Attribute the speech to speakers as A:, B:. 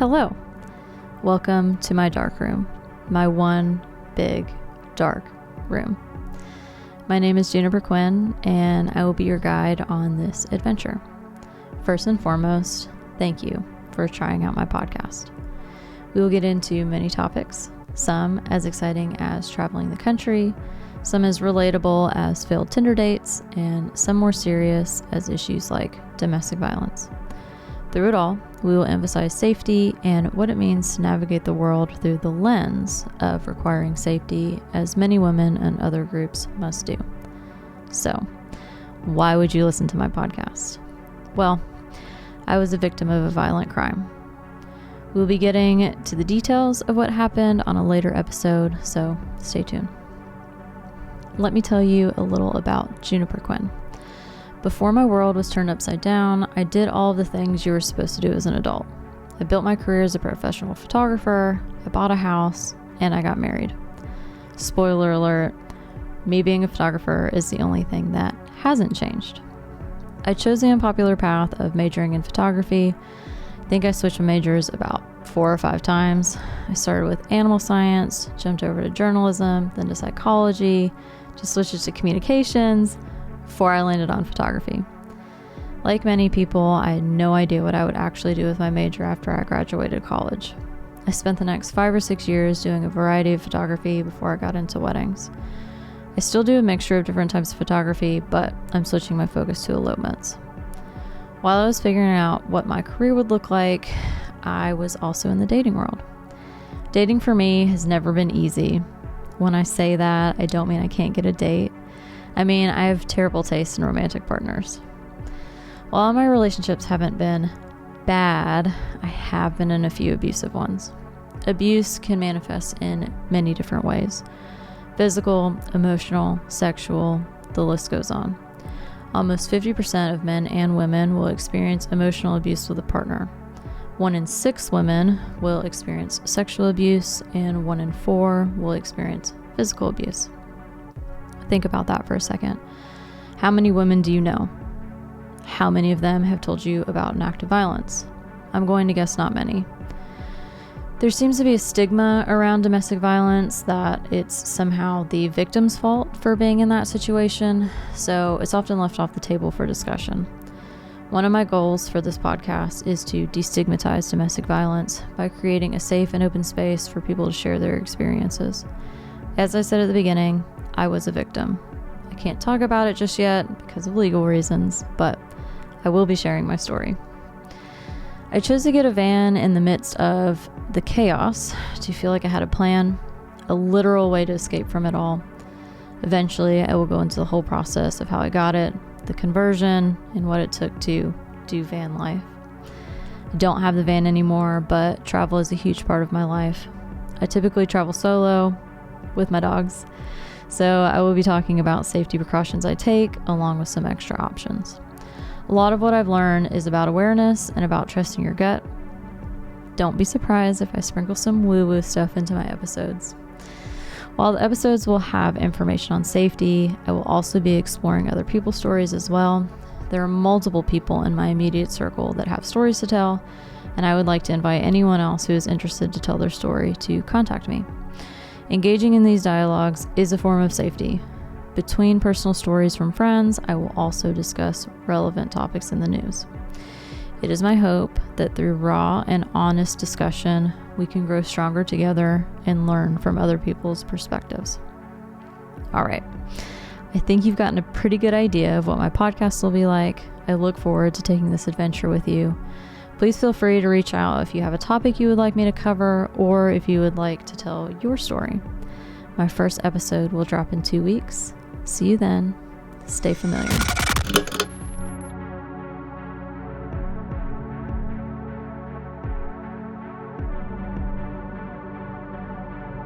A: Hello. Welcome to my dark room, my one big dark room. My name is Juniper-Quinn, and I will be your guide on this adventure. First and foremost, thank you for trying out my podcast. We will get into many topics, some as exciting as traveling the country, some as relatable as failed Tinder dates, and some more serious as issues like domestic violence. Through it all, we will emphasize safety and what it means to navigate the world through the lens of requiring safety, as many women and other groups must do. So, why would you listen to my podcast? Well, I was a victim of a violent crime. We'll be getting to the details of what happened on a later episode, so stay tuned. Let me tell you a little about Juniper-Quinn. Before my world was turned upside down, I did all of the things you were supposed to do as an adult. I built my career as a professional photographer, I bought a house, and I got married. Spoiler alert, me being a photographer is the only thing that hasn't changed. I chose the unpopular path of majoring in photography. I think I switched majors about 4 or 5 times. I started with animal science, jumped over to journalism, then to psychology, just switched it to communications, before I landed on photography. Like many people, I had no idea what I would actually do with my major after I graduated college. I spent the next 5 or 6 years doing a variety of photography before I got into weddings. I still do a mixture of different types of photography, but I'm switching my focus to elopements. While I was figuring out what my career would look like, I was also in the dating world. Dating for me has never been easy. When I say that, I don't mean I can't get a date. I mean, I have terrible taste in romantic partners. While my relationships haven't been bad, I have been in a few abusive ones. Abuse can manifest in many different ways. Physical, emotional, sexual, the list goes on. Almost 50% of men and women will experience emotional abuse with a partner. 1 in 6 women will experience sexual abuse, and 1 in 4 will experience physical abuse. Think about that for a second. How many women do you know? How many of them have told you about an act of violence? I'm going to guess not many. There seems to be a stigma around domestic violence that it's somehow the victim's fault for being in that situation, so it's often left off the table for discussion. One of my goals for this podcast is to destigmatize domestic violence by creating a safe and open space for people to share their experiences. As I said at the beginning, I was a victim. I can't talk about it just yet because of legal reasons, but I will be sharing my story. I chose to get a van in the midst of the chaos to feel like I had a plan, a literal way to escape from it all. Eventually, I will go into the whole process of how I got it, the conversion, and what it took to do van life. I don't have the van anymore, but travel is a huge part of my life. I typically travel solo with my dogs, so I will be talking about safety precautions I take, along with some extra options. A lot of what I've learned is about awareness and about trusting your gut. Don't be surprised if I sprinkle some woo-woo stuff into my episodes. While the episodes will have information on safety, I will also be exploring other people's stories as well. There are multiple people in my immediate circle that have stories to tell, and I would like to invite anyone else who is interested to tell their story to contact me. Engaging in these dialogues is a form of safety. Between personal stories from friends, I will also discuss relevant topics in the news. It is my hope that through raw and honest discussion, we can grow stronger together and learn from other people's perspectives. All right. I think you've gotten a pretty good idea of what my podcast will be like. I look forward to taking this adventure with you. Please feel free to reach out if you have a topic you would like me to cover, or if you would like to tell your story. My first episode will drop in 2 weeks. See you then. Stay familiar.